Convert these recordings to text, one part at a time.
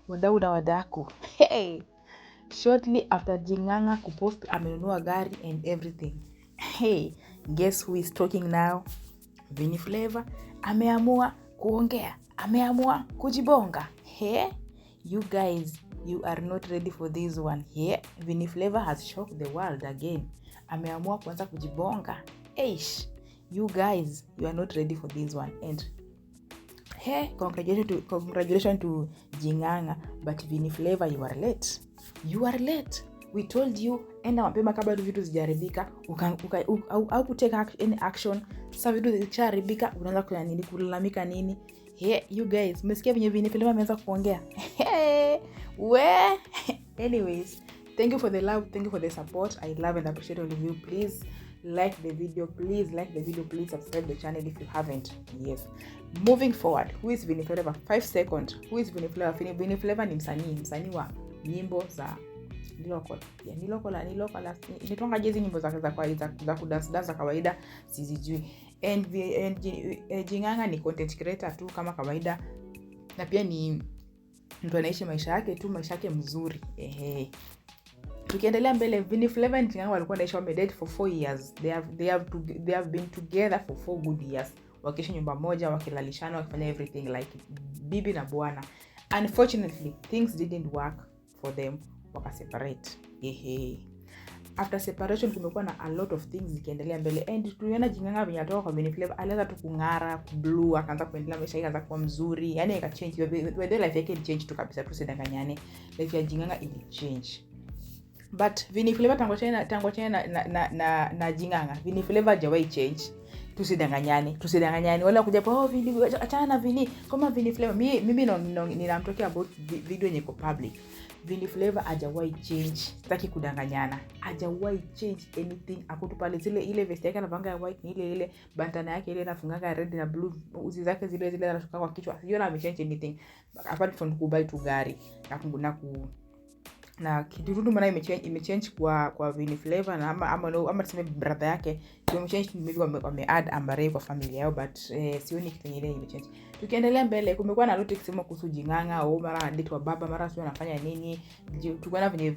wadau na wadaku. Hey, shortly after Gee Nganga kupost amenunua gari and everything. Hey, guess who is talking now? Vinny Flava ameamua kuongea, ameamua kujibonga. Hey, you guys, you are not ready for this one. Hey, Vinny Flava has shocked the world again. Ameamua kuanza kujibonga. Eish, you guys, you are not ready for this one. And hey, congratulations to Gee Nganga, but Vinny Flava, you are late. You are late. We told you enda mapema kabla vitu zijaribika, au kutake any action. Sasa vitu zikiharibika unaanza kufanya nini, kulalamika nini? Hey, you guys, mmesikia venye Vinny Flava ameanza kuongea? Hey, anyways, thank you for the love, thank you for the support. I love and appreciate all of you. Please like the video, please subscribe the channel if you haven't. Yes, moving forward, who is Vinny Flava? 5 seconds. Who is Vinny Flava? Vinny Flava ni msanii wa nyimbo za nilokola nitonga jezi nyimbo za kudance za kawaida sizijui. And Gee Nganga ni content creator tu kama kawaida, na pia ni mtu anaishi maisha yake mzuri. Tukiendelea mbele, Vinny Flava and Gee Nganga walikuwa naishi wamedate for 4 years. They have been together for 4 good years. Wakiishi nyumba moja, wakilalishana, wakifanya everything like bibi na bwana. Unfortunately, things didn't work for them. Wakaseparate. After separation kumekuwa na a lot of things zikiendelea mbele, and tuliona Gee Nganga venye atoka kwa Vinny Flava alianza tu kung'ara, blue, akaanza kuendelea maisha yake, akaanza kuwa mzuri, yani ika change the life yake, change tu kabisa, tusidanganyane, life ya Gee Nganga ili change. But Vinny Flava tangu chana na Gee Nganga, Vinny Flava hajawahi change. Tusidanganyane wala kuja kwa Vinny achana na Vinny kama Vinny Flava. Mimi ninamtokea about video yenye iko public. Vinny Flava hajawahi change, sitaki kudanganyana, hajawahi change anything. Akutu pale ile vest yake anavanga ya white, ile bandana yake ile anafunganga red na blue, uzi zake zile anashuka kwa kichwa, siona amechange anything apart from kubai tu gari na kidudu maana imechange kwa Vinny Flava na ama tuseme brother yake imechange, maybe wame-add Ambare kwa familia yao, but sioni kitu kingine imechange. Tukiendelea mbele, kumekuwa na lot kusema kuhusu Gee Nganga, au mara anadate wa baba, mara sio anafanya nini. Tukiona venye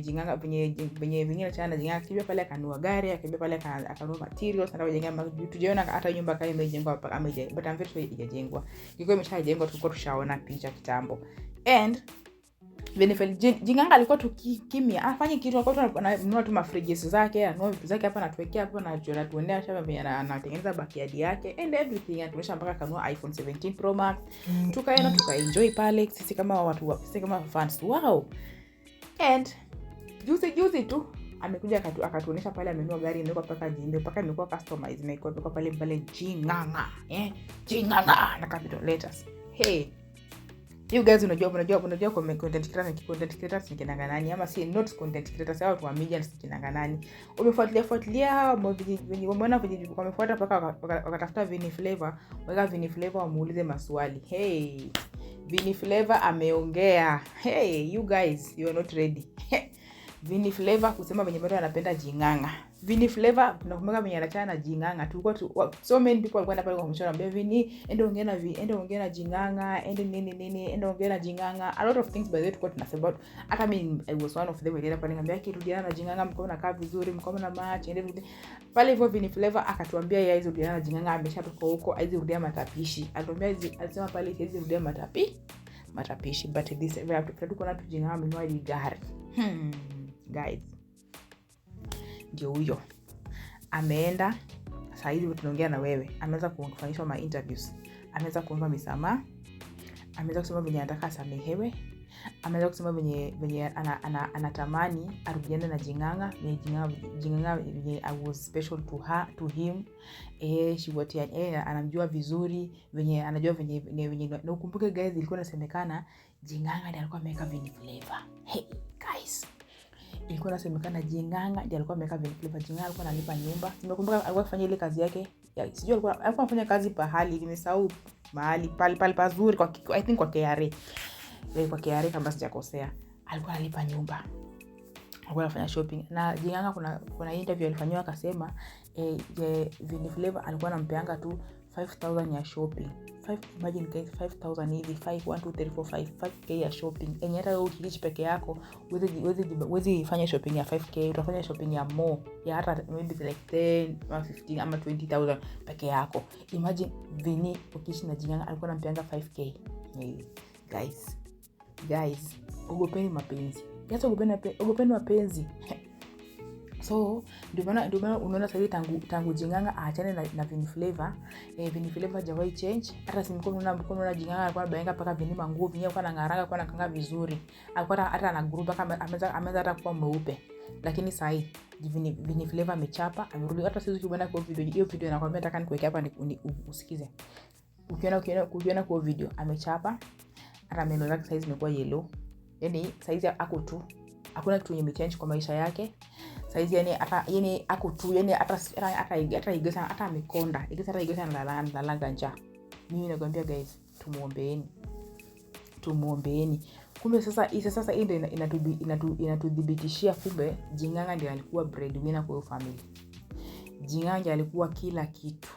Gee Nganga venye achana na Gee Nganga, kibia pale akanua gari, akibia pale akanua materials, na kujenga, tujiona hata nyumba kale imejengwa mpaka ameje, but I'm very sure haijajengwa. Iko imeshajengwa, tulikuwa tushaona picha kitambo. And Gee Nganga alikuwa tu kimya, afanye kitu, alikuwa ananunua tu mafridges zake, anunua vitu zake hapa, anatuwekea hapa, na tuendea shamba venye anatengeneza backyard yake and everything. Anatumesha mpaka kanua iPhone 17 Pro Max. Tukaenda tukaenjoy pale sisi kama fans. Wow. And juzi tu amekuja akatuonesha pale amenunua gari, imekuwa paka jimbe, paka imekuwa customized, imekuwa pale Gee Nganga, Gee Nganga na capital letters. Hey, you guys unajua kwa content creators ni kinanga nani, ama si not content creators, hao watu wa media ni kinanga nani. Umefuatilia venye umeona venye wamefuata paka wakatafuta Vinny Flava, waka Vinny Flava wamuulize maswali. Hey, Vinny Flava ameongea. Hey, you guys, you are not ready. Vinny Flava kusema venye bado anapenda Gee Nganga. Vinny Flava tunakumbuka venye anachana na Gee Nganga, tulikuwa so many people walikuwa pale kwa mshona mbele Vinny, ende ongea na Gee Nganga, ende ende ongea na Gee Nganga. A lot of things by the way tulikuwa tunasema about. Hata mimi I was one of them, nilienda pale ngambia kirudiana na Gee Nganga, mko na kaa vizuri, mko na match and everything. Pale hivyo Vinny Flava akatuambia yeye hizo rudiana na Gee Nganga, ameshatoka huko, hizo rudia matapishi. Alisema pale hizo rudia matapishi, but this tuko na Gee Nganga amenunua gari. Guys, ndio huyo ameenda sasa hivi tunaongea na wewe, ameweza kufanyishwa ma interviews, ameweza kuomba misamaha, ameweza kusema venye anataka samehewe, ameweza kusema venye anatamani arudiane na Gee Nganga. Gee Nganga I was special to him. Anamjua vizuri, venye anajua venye na ukumbuke guys, ilikuwa inasemekana Gee Nganga ndiye alikuwa ameweka Vinny Flava. Hey guys, ilikuwa inasemekana Gee Nganga ndiye alikuwa ameweka Vinny Flava. Gee Nganga alikuwa analipa nyumba. Nimekumbuka alikuwa afanya ile kazi yake. Sijui alikuwa anafanya kazi pahali, nimesahau mahali pale pazuri kwa I think kwa KRA. Kwa KRA kama sijakosea. Alikuwa analipa nyumba. Alikuwa anafanya shopping. Na Gee Nganga kuna interview alifanywa akasema Vinny Flava alikuwa anampeanga tu 5,000 ya shopping. imagine guys, 5,000 hivi, 1 2 3 4 5k ya shopping. Enye hata wewe ukiishi peke yako, uwezi fanya shopping ya 5k, utafanya shopping ya more, ya hata maybe like 10 or 15 ama 20,000 peke yako. Imagine Vinny ukiishi na Gee Nganga alikuwa anampeanga 5k. Guys, ogopeni mapenzi. Yes, ogopeni mapenzi. So ndio maana unaona sasa tangu Gee Nganga aachane na Vinny Flava, Vinny Flava hajawahi change. Hata simko unaona Gee Nganga alikuwa anabaenga paka Vinny manguo, Vinny alikuwa anang'aranga, kwa anakanga vizuri. Alikuwa hata ana group kama ameza hata kuwa mweupe. Lakini sasa Vinny Flava amechapa, amerudi. Hata sisi tukiona kwa video, hiyo video nakwambia nataka nikuweke hapa usikize. Ukiona kwa video amechapa, hata meno zake size imekuwa yellow. Yaani size ako tu. Hakuna kitu yenye change kwa maisha yake. Saizi yani ako tu, yani hata igesa hata amekonda. Igesa na langa njaa. Mimi nakwambia guys, tumuombeeni. Kumbe sasa hii ndio inatudhibitishia kumbe Gee Nganga ndiye alikuwa breadwinner kwa family. Gee Nganga alikuwa kila kitu.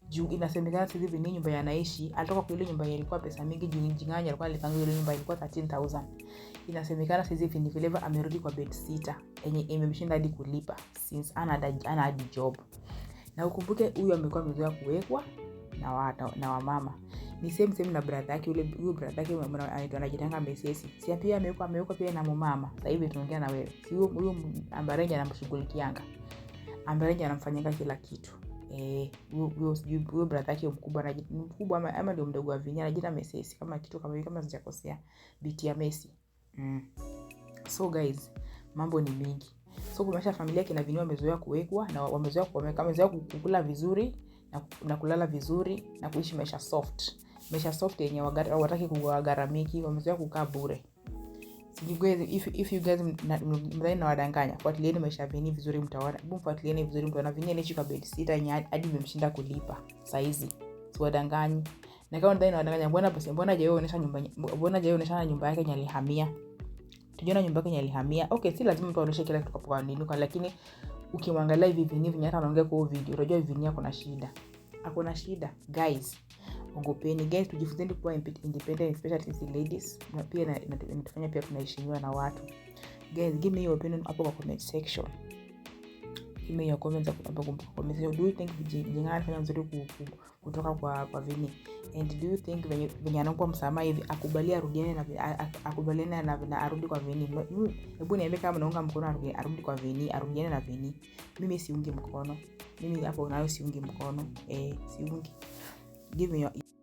Juu inasemekana sisi Vinny nyumba yanaishi, alitoka kwa ile nyumba ilikuwa pesa mingi. Juu Gee Nganga alikuwa alipanga ile nyumba ilikuwa 13,000. Inasemekana sisi Vinny Flava amerudi kwa bed sitter yenye imemshinda hadi kulipa since ana hadi job. Na ukumbuke huyu amekuwa amezoea kuwekwa na wamama. Ni same na brother yake, huyo brother yake anajitanga Messi. Si pia amewekwa pia na mama. Sasa hivi tunaongea na wewe. Si huyo Ambarenja anamshughulikianga. Ambarenja anamfanyanga kila kitu. Huyo brother yake mkubwa ama ndio mdogo wa Vinny anajiita Messi kama kitu kama sijakosea, biti ya Messi. So guys, mambo ni mingi. So kumaanisha familia kina Vinny wamezoea kuwekwa na wamezoea kukula vizuri na kulala vizuri na kuishi maisha soft yenye hawataki kugaramiki, wamezoea kukaa bure. If you guys mdhani na wadanganya, fuatilieni maisha Vinny vizuri mtaona. Fuatilieni vizuri mtaona Vinny anaishi kwa bed sitter yenye hadi imemshinda kulipa saizi. Si wadanganyi. Na kama mdhani na wadanganya, mbona je onyesha nyumba yake yenye alihamia? Tujiona nyumba yake yenye alihamia. Okay, si lazima mtu aoneshe kila kitu kwa ninuka, lakini ukimwangalia hivi Vinny hata anaongea kwa video, unajua Vinny ako na shida. Guys, ogopeni guys, tujifunzeni kuwa independent, especially the ladies. Na pia inatufanya pia tunaheshimiwa na watu. Guys, give me your opinion hapo kwa comment section. Give me your comments hapo kwa comment section. Do you think Gee Nganga alifanya mzuri kutoka kwa Vinny? And do you think venye anaomba msamaha hivi akubaliane na arudi kwa Vinny? Hebu niambie kama unaunga mkono arudi kwa Vinny, arudiane na Vinny. Mimi siungi mkono. Mimi hapo nayo siungi mkono. Siungi. Give me your